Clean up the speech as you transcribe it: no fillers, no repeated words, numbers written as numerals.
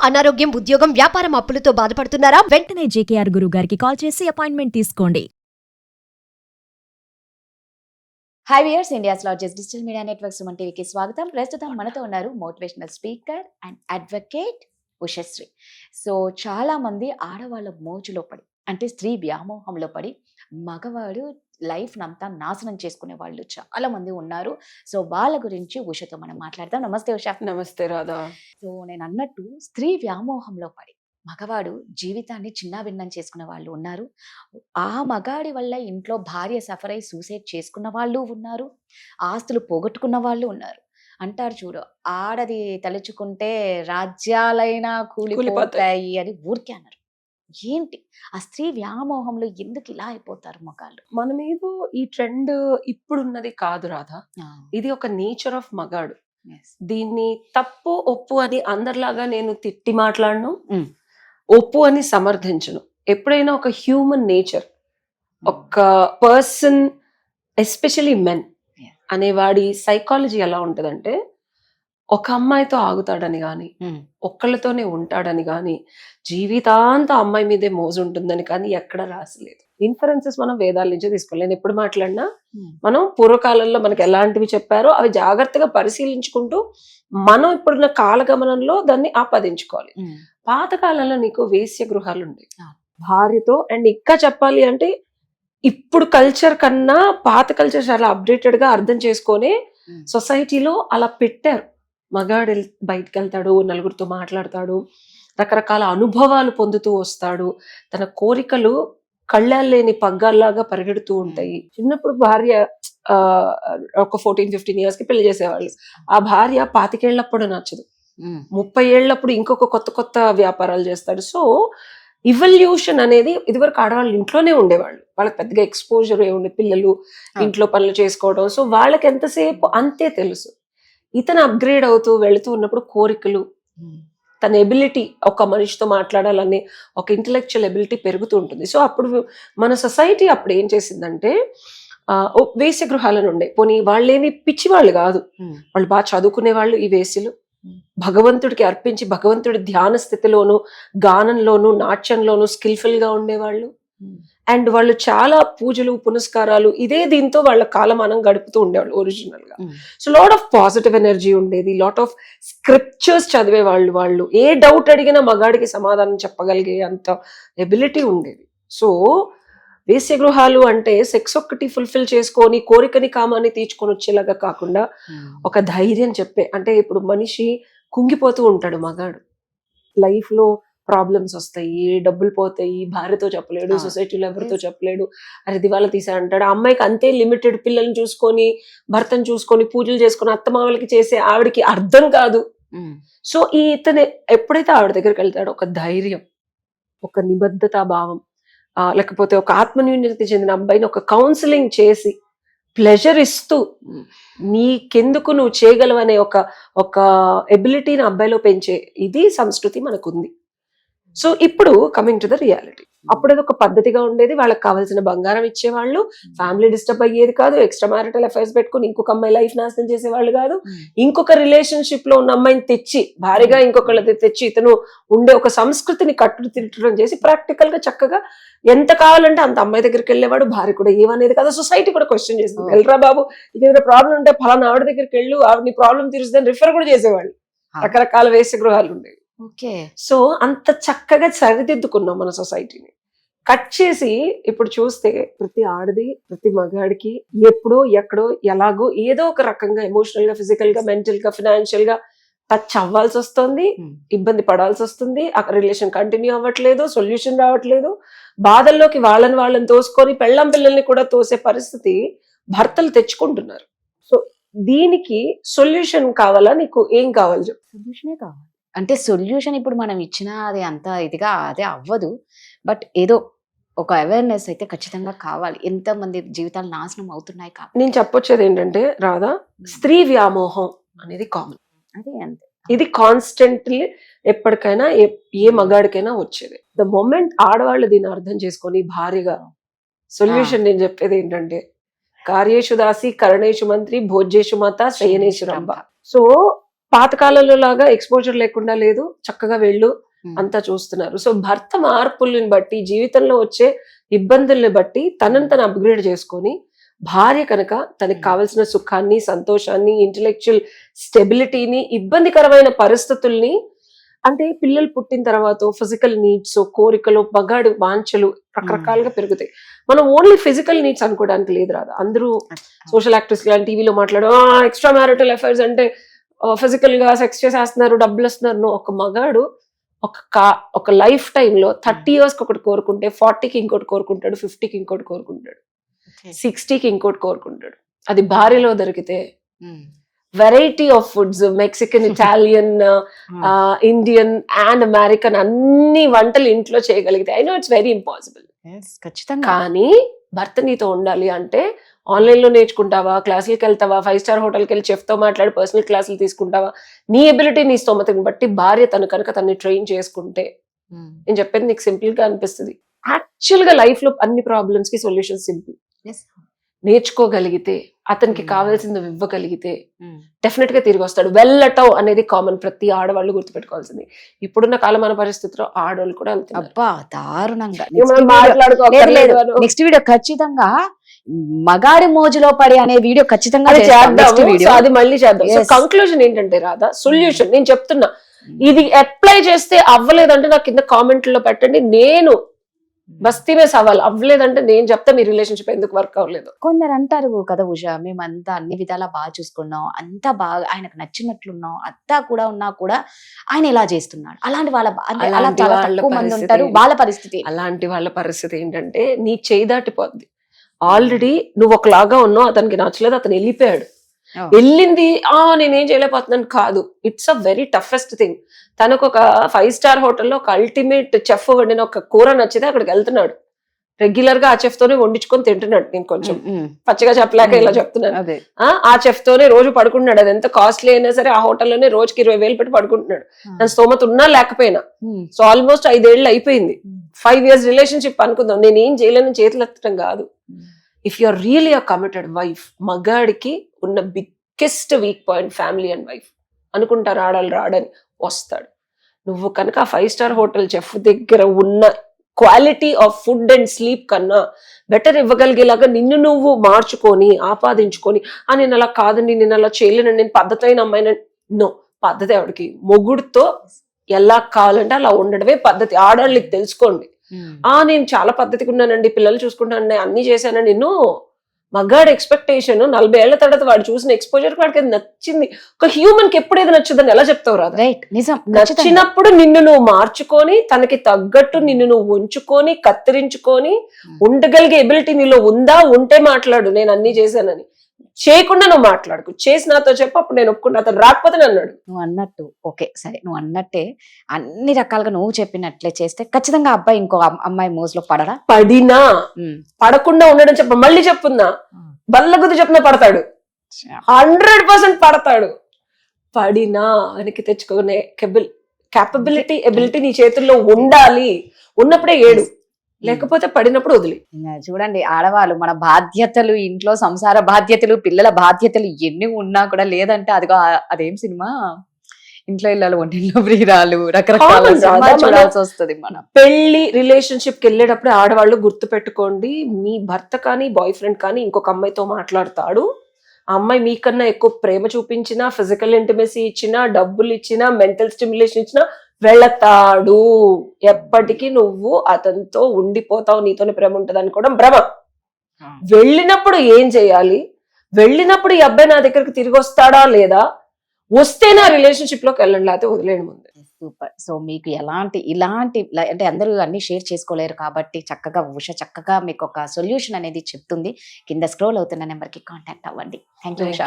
అనారోగ్యం, ఉద్యోగం, వ్యాపారం అప్పులతో బాధపడుతున్నారా? వెంటనే జేకేఆర్ గురువు గారికి కాల్ చేసి అపాయింట్మెంట్ తీసుకోండి. High weirs, India's largest digital media network Suman టీవీకి స్వాగతం. ప్రస్తుతం మనతో ఉన్నారు motivational speaker and advocate Ushasri. So చాలా మంది ఆడవాళ్ళ మోజులో పడి, అంటే స్త్రీ వ్యామోహంలో పడి మగవాడు లైఫ్ అంతా నాశనం చేసుకునే వాళ్ళు చాలా మంది ఉన్నారు. సో వాళ్ళ గురించి ఉషతో మనం మాట్లాడదాం. నమస్తే ఉష. నమస్తే రాధా. సో నేను అన్నట్టు స్త్రీ వ్యామోహంలో పడి మగవాడు జీవితాన్ని చిన్నాభిన్నం చేసుకునే వాళ్ళు ఉన్నారు. ఆ మగాడి వల్ల ఇంట్లో భార్య సఫర్ అయి సూసైడ్ చేసుకున్న వాళ్ళు ఉన్నారు. ఆస్తులు పోగొట్టుకున్న వాళ్ళు ఉన్నారు. అంటారు చూడు, ఆడది తలుచుకుంటే రాజ్యాలైనా కూలిపోతాయి అని ఊరికే అన్నారు. ఏంటి ఆ స్త్రీ వ్యామోహంలో ఎందుకు ఇలా అయిపోతారు మగాళ్ళు? మన మీద ఈ ట్రెండ్ ఇప్పుడున్నది కాదు రాధా. ఇది ఒక నేచర్ ఆఫ్ మగాడు. దీన్ని తప్పు ఒప్పు అని అందరిలాగా నేను తిట్టి మాట్లాడను, ఒప్పు అని సమర్థించను. ఎప్పుడైనా ఒక హ్యూమన్ నేచర్, ఒక పర్సన్, ఎస్పెషలీ మెన్ అనేవాడి సైకాలజీ ఎలా ఉంటదంటే, ఒక అమ్మాయితో ఆగుతాడని గాని, ఒక్కళ్ళతోనే ఉంటాడని గాని, జీవితాంతం అమ్మాయి మీదే మోజు ఉంటుందని కానీ ఎక్కడ రాసలేదు. ఇన్ఫరెన్సెస్ మనం వేదాల నుంచి తీసుకోవాలి. నేను ఎప్పుడు మాట్లాడినా మనం పూర్వకాలంలో మనకి ఎలాంటివి చెప్పారో అవి జాగ్రత్తగా పరిశీలించుకుంటూ మనం ఇప్పుడున్న కాలగమనంలో దాన్ని ఆపాదించుకోవాలి. పాతకాలంలో నీకు వేశ్య గృహాలు ఉండేవి భార్యతో. అండ్ ఇంకా చెప్పాలి అంటే ఇప్పుడు కల్చర్ కన్నా పాత కల్చర్ చాలా అప్డేటెడ్ గా అర్థం చేసుకొని సొసైటీలో అలా పెట్టారు. మగాడు బయటకు వెళ్తాడు, నలుగురితో మాట్లాడతాడు, రకరకాల అనుభవాలు పొందుతూ వస్తాడు, తన కోరికలు కళ్ళాలేని పగ్గాల్లాగా పరిగెడుతూ ఉంటాయి. చిన్నప్పుడు భార్య ఒక 14-15 years కి పెళ్లి చేసేవాళ్ళు. ఆ భార్య 25 ఏళ్లప్పుడు నచ్చదు, 30 ఏళ్లప్పుడు ఇంకొక కొత్త కొత్త వ్యాపారాలు చేస్తాడు. సో ఇవల్యూషన్ అనేది, ఇదివరకు ఆడవాళ్ళు ఇంట్లోనే ఉండేవాళ్ళు, వాళ్ళకి పెద్దగా ఎక్స్పోజర్ ఏముండే, పిల్లలు ఇంట్లో పనులు చేసుకోవడం. సో వాళ్ళకి ఎంతసేపు అంతే తెలుసు. ఇతను అప్గ్రేడ్ అవుతూ వెళుతూ ఉన్నప్పుడు కోరికలు, తన ఎబిలిటీ, ఒక మనిషితో మాట్లాడాలనే ఒక ఇంటలెక్చువల్ ఎబిలిటీ పెరుగుతూ ఉంటుంది. సో అప్పుడు మన సొసైటీ అప్పుడు ఏం చేసిందంటే, వేశ్య గృహాలను ఉండే, పోనీ వాళ్ళేమి పిచ్చి వాళ్ళు కాదు, వాళ్ళు బాగా చదువుకునే వాళ్ళు. ఈ వేశ్యలు భగవంతుడికి అర్పించి భగవంతుడి ధ్యాన స్థితిలోను, గానంలోను, నాట్యంలోను స్కిల్ఫుల్ గా ఉండేవాళ్ళు. అండ్ వాళ్ళు చాలా పూజలు పునస్కారాలు ఇదే దీంతో వాళ్ళ కాలమానం గడుపుతూ ఉండేవాళ్ళు ఒరిజినల్ గా. So lot of positive energy ఉండేది, లాట్ ఆఫ్ స్క్రిప్చర్స్ చదివే వాళ్ళు ఏ డౌట్ అడిగినా మగాడికి సమాధానం చెప్పగలిగే అంత ఎబిలిటీ ఉండేది. సో వేశ్య గృహాలు అంటే సెక్స్ ఒక్కటి ఫుల్ఫిల్ చేసుకొని కోరికని కామాన్ని తీర్చుకొని వచ్చేలాగా కాకుండా ఒక ధైర్యం చెప్పే, అంటే ఇప్పుడు మనిషి కుంగిపోతూ ఉంటాడు మగాడు, లైఫ్ లో ప్రాబ్లమ్స్ వస్తాయి, డబ్బులు పోతాయి, భార్యతో చెప్పలేడు, సొసైటీలో ఎవరితో చెప్పలేడు, అరే దివాలా తీసా అంటాడు. అమ్మాయికి అంతే లిమిటెడ్, పిల్లల్ని చూసుకొని భర్తను చూసుకొని పూజలు చేసుకొని అత్తమామలకి చేసే ఆవిడకి అర్థం కాదు. సో ఇతను ఎప్పుడైతే ఆవిడ దగ్గరికి వెళ్తాడో ఒక ధైర్యం, ఒక నిబద్ధతా భావం, లేకపోతే ఒక ఆత్మన్యూన్యత చెందిన అబ్బాయిని ఒక కౌన్సిలింగ్ చేసి ప్లెజర్ ఇస్తూ నీకెందుకు నువ్వు చేయగలవనే ఒక ఎబిలిటీని అబ్బాయిలో పెంచే ఇది సంస్కృతి మనకుంది. సో ఇప్పుడు కమింగ్ టు ద రియాలిటీ, అప్పుడు అది ఒక పద్ధతిగా ఉండేది. వాళ్ళకి కావాల్సిన బంగారం ఇచ్చేవాళ్ళు, ఫ్యామిలీ డిస్టర్బ్ అయ్యేది కాదు, ఎక్స్ట్రా మ్యారిటల్ అఫైర్స్ పెట్టుకుని ఇంకొక అమ్మాయి లైఫ్ నాశనం చేసేవాళ్ళు కాదు. ఇంకొక రిలేషన్షిప్ లో ఉన్న అమ్మాయిని తెచ్చి భారీగా ఇంకొకళ్ళది తెచ్చి ఇతను ఉండే ఒక సంస్కృతిని కట్టుడు తిట్టడం చేసి ప్రాక్టికల్ గా చక్కగా ఎంత కావాలంటే అంత అమ్మాయి దగ్గరికి వెళ్ళేవాడు. భార్య కూడా ఏమనేది కదా, సొసైటీ కూడా క్వశ్చన్ చేసింది, వెళ్ళరా బాబు ఇదేదో ప్రాబ్లం ఉంటే ఫలానా ఆవిడ దగ్గరికి వెళ్ళు, ఆవిడ ప్రాబ్లం తీరుస్తుందని రిఫర్ కూడా చేసేవాళ్ళు. రకరకాల వేశ్య గృహాలు ఉండేవి. ఓకే. సో అంత చక్కగా సరిదిద్దుకున్నాం మన సొసైటీని. కట్ చేసి ఇప్పుడు చూస్తే ప్రతి ఆడది ప్రతి మగాడికి ఎప్పుడో ఎక్కడో ఎలాగో ఏదో ఒక రకంగా ఎమోషనల్ గా, ఫిజికల్ గా, మెంటల్ గా, ఫినాన్షియల్ గా టచ్ అవ్వాల్సి వస్తుంది, ఇబ్బంది పడాల్సి వస్తుంది. ఆ రిలేషన్ కంటిన్యూ అవ్వట్లేదు, సొల్యూషన్ రావట్లేదు. బాధల్లోకి వాళ్ళని తోసుకొని పెళ్ళాం పిల్లల్ని కూడా తోసే పరిస్థితి భర్తలు తెచ్చుకుంటున్నారు. సో దీనికి సొల్యూషన్ కావాలా? నీకు ఏం కావాలి చెప్పు. సొల్యూషనే కావాలి. అంటే సొల్యూషన్ ఇప్పుడు మనం ఇచ్చినా అది అంత ఇదిగా అదే అవ్వదు. బట్ ఏదో ఒక అవేర్నెస్ అయితే ఖచ్చితంగా కావాలి. ఎంతమంది జీవితాలు నాశనం అవుతున్నాయి కాబట్టి. నేను చెప్పొచ్చేది ఏంటంటే రాధా, స్త్రీ వ్యామోహం అనేది కామన్. అదే అంతే, ఇది కాన్స్టెంట్లీ ఎప్పటికైనా ఏ మగాడికైనా వచ్చేది. ద మొమెంట్ ఆడవాళ్ళు దీన్ని అర్థం చేసుకొని భారీగా సొల్యూషన్ నేను చెప్పేది ఏంటంటే, కార్యేషు దాసి కరణేషు మంత్రి భోజ్యేషు మాత శయనేషు రంభ. సో పాతకాలంలో లాగా ఎక్స్పోజర్ లేకుండా లేదు, చక్కగా వెళ్ళు అంతా చూస్తున్నారు. సో భర్త మార్పుల్ని బట్టి, జీవితంలో వచ్చే ఇబ్బందుల్ని బట్టి తనని తను అప్గ్రేడ్ చేసుకొని, భార్య కనుక తనకి కావాల్సిన సుఖాన్ని, సంతోషాన్ని, ఇంటెలెక్చువల్ స్టెబిలిటీని, ఇబ్బందికరమైన పరిస్థితుల్ని, అంటే పిల్లలు పుట్టిన తర్వాత ఫిజికల్ నీడ్స్, కోరికలు, మగాడు వాంఛలు రకరకాలుగా పెరుగుతాయి. మనం ఓన్లీ ఫిజికల్ నీడ్స్ అనుకోవడానికి లేదు రాదా. అందరూ సోషల్ యాక్టివిస్ట్ లాంటి టీవీలో మాట్లాడు ఎక్స్ట్రా మ్యారిటల్ అఫైర్స్ అంటే ఫిజికల్ గా సెక్స్ చేసేస్తున్నారు, డబ్బులు వస్తున్నారు. ఒక మగాడు ఒక లైఫ్ టైమ్ లో 30 years ఒకటి కోరుకుంటే 40కి ఇంకోటి కోరుకుంటాడు, 50కి ఇంకోటి కోరుకుంటాడు, 60కి ఇంకోటి కోరుకుంటాడు. అది భార్యలో దొరికితే variety of foods, Mexican, Italian, Indian and American అన్ని వంటలు ఇంట్లో చేయగలిగితే, I know it's very impossible. ఖచ్చితంగా. కానీ భర్త నీతో ఉండాలి అంటే ఆన్లైన్ లో నేర్చుకుంటావా, క్లాసులకి వెళ్తావా, 5-star హోటల్కి వెళ్ళి చెఫ్ తో మాట్లాడి పర్సనల్ క్లాసులు తీసుకుంటావా, నీ ఎబిలిటీ, నీ స్తోమతని బట్టి భార్య తను కనుక తన్ని ట్రైన్ చేసుకుంటే, నేను చెప్పేది నీకు సింపుల్ గా అనిపిస్తుంది. యాక్చువల్ గా లైఫ్ లో అన్ని ప్రాబ్లమ్స్ కి సొల్యూషన్ సింపుల్. నేర్చుకోగలిగితే, అతనికి కావాల్సింది ఇవ్వగలిగితే డెఫినెట్ గా తిరిగి వస్తాడు. వెళ్ళటం అనేది కామన్, ప్రతి ఆడవాళ్ళు గుర్తుపెట్టుకోవాల్సింది. ఇప్పుడున్న కాలమాన పరిస్థితిలో ఆడవాళ్ళు కూడా వెళ్తున్నారు. అబ్బా దారుణంగా. మాట్లాడుకోలేదు. నెక్స్ట్ వీడియో ఖచ్చితంగా మగాడి మోజులో పడి అనే వీడియో ఖచ్చితంగా అది చేద్దాం. చేద్దాము. Next video. సో అది మళ్ళీ చేద్దాం. So Yes. కంక్లూజన్ ఏంటంటే రాదా, సొల్యూషన్ నేను చెప్తున్నా, ఇది అప్లై చేస్తే అవ్వలేదంటే నాకు కింద కామెంట్లో పెట్టండి. నేను బస్తీమే సవాల్, అవ్వలేదంటే నేను చెప్తా మీ రిలేషన్షిప్ ఎందుకు వర్క్ అవ్వలేదు. కొందరు అంటారు కదా ఉషా, మేమంతా అన్ని విధాలా బాగా చూసుకున్నాం, అంతా బాగా ఆయనకు నచ్చినట్లున్నాం, అంతా కూడా ఉన్నా కూడా ఆయన ఇలా చేస్తున్నాడు. అలాంటి వాళ్ళ అంటే అలా అలాంటి చాలా వాళ్ళ తక్కువ మంది పరిస్థితి ఉంటారు. వాళ్ళ పరిస్థితి అలాంటి వాళ్ళ పరిస్థితి ఏంటంటే, నీ చేయి దాటిపోద్ది. ఆల్రెడీ నువ్వు ఒకలాగా ఉన్నావు, అతనికి నచ్చలేదు, అతను వెళ్ళిపోయాడు. వెళ్ళింది నేనేం చేయలేకపోతున్నాను కాదు, it's a very toughest thing. తనకు ఒక 5-star హోటల్లో ఒక అల్టిమేట్ చెఫ్ వండిన ఒక కూర నచ్చితే అక్కడికి వెళ్తున్నాడు. రెగ్యులర్ గా ఆ చెఫ్ తోనే వండించుకొని తింటున్నాడు. నేను కొంచెం పచ్చగా చెప్పలేక ఇలా చెప్తున్నాను. ఆ చెఫ్ తోనే రోజు పడుకుంటున్నాడు. అది ఎంత కాస్ట్లీ అయినా సరే ఆ హోటల్లోనే రోజుకి 20,000 పెట్టి పడుకుంటున్నాడు. తన స్తోమత ఉన్నా లేకపోయినా. సో ఆల్మోస్ట్ 5 ఏళ్ళు అయిపోయింది. 5 years రిలేషన్షిప్ అనుకుందాం. నేనేం చేయలేని చేతులు ఎత్తడం కాదు. If you are really a committed wife, మగాడికి ఉన్న biggest weak point family and wife అనుకుంటారు ఆడాలి, రాడని వస్తాడు. నువ్వు కనుక 5-star హోటల్ చెఫ్ దగ్గర ఉన్న quality of food and sleep కన్నా బెటర్ ఇవ్వగలిగేలాగా నిన్ను నువ్వు మార్చుకొని, ఆపాదించుకొని, నేను అలా కాదండి, నేను అలా చేయలేనండి, నేను పద్ధతి అయిన అమ్మాయిన, నో, పద్ధతి ఎవరికి, మొగుడుతో ఎలా కావాలంటే అలా ఉండడమే పద్ధతి. ఆడవాళ్ళకి తెలుసుకోండి. నేను చాలా పద్ధతిగా ఉన్నానండి, పిల్లలు చూసుకుంటానండి, అన్ని చేశానండి. నో, మగాడి ఎక్స్పెక్టేషన్ 40 ఏళ్ల తర్వాత వాడు చూసిన ఎక్స్పోజర్ వాడికి అది నచ్చింది. ఒక హ్యూమన్ కి ఎప్పుడు ఏది నచ్చుదని ఎలా చెప్తావు రాదా? రైట్, నిజం. నచ్చినప్పుడు నిన్ను నువ్వు మార్చుకొని, తనకి తగ్గట్టు నిన్ను నువ్వు ఉంచుకొని, కత్తిరించుకొని ఉండగలిగే ఎబిలిటీ నీలో ఉందా, ఉంటే మాట్లాడు. నేను అన్ని చేశానని చేయకుండా నువ్వు మాట్లాడుకు. చేసి నాతో చెప్పు, అప్పుడు నేను ఒప్పుకుంటా. అతను రాకపోతే అన్నాడు. నువ్వు అన్నట్టు ఓకే సరే, నువ్వు అన్నట్టే అన్ని రకాలుగా నువ్వు చెప్పినట్లే చేస్తే ఖచ్చితంగా అబ్బాయి ఇంకో అమ్మాయి మోజులో పడరా? పడినా పడకుండా ఉండడం చెప్ప, మళ్ళీ చెప్పుందా, బల్లగుద్ది చెప్పినా పడతాడు, 100% పడతాడు. పడినా వెనక్కి తెచ్చుకునే క్యాపబిలిటీ, ఎబిలిటీ నీ చేతుల్లో ఉండాలి. ఉన్నప్పుడే ఏడు, లేకపోతే పడినప్పుడు వదిలి. చూడండి ఆడవాళ్ళు, మన బాధ్యతలు, ఇంట్లో సంసార బాధ్యతలు, పిల్లల బాధ్యతలు ఎన్ని ఉన్నా కూడా, లేదంటే అదిగో అదేం సినిమా, ఇంట్లో ఇళ్ళలో ఒంటిలో ప్రియురాలు, రకరకాల చూడాల్సి వస్తుంది. మనం పెళ్లి రిలేషన్షిప్ కి వెళ్ళేటప్పుడు ఆడవాళ్ళు గుర్తు పెట్టుకోండి, మీ భర్త కానీ బాయ్ ఫ్రెండ్ కానీ ఇంకొక అమ్మాయితో మాట్లాడతాడు. ఆ అమ్మాయి మీకన్నా ఎక్కువ ప్రేమ చూపించినా, ఫిజికల్ ఇంటిమసీ ఇచ్చినా, డబ్బులు ఇచ్చినా, మెంటల్ స్టిమ్యులేషన్ ఇచ్చినా వెళతాడు. ఎప్పటికీ నువ్వు అతనితో ఉండిపోతావు, నీతోనే ప్రేమ ఉంటది అనుకోవడం భ్రమ. వెళ్ళినప్పుడు ఏం చేయాలి, వెళ్ళినప్పుడు ఈ అబ్బాయి నా దగ్గరికి తిరిగి వస్తాడా లేదా, వస్తేనే ఆ రిలేషన్షిప్ లోకి వెళ్ళండి, లేకపోతే వదిలేయండి ముందు. సూపర్. సో మీకు ఇలాంటి అంటే అందరూ అన్ని షేర్ చేసుకోలేరు కాబట్టి చక్కగా ఉష చక్కగా మీకు ఒక సొల్యూషన్ అనేది చెప్తుంది. కింద స్క్రోల్ అవుతున్న నెంబర్కి కాంటాక్ట్ అవ్వండి. Thank you Usha.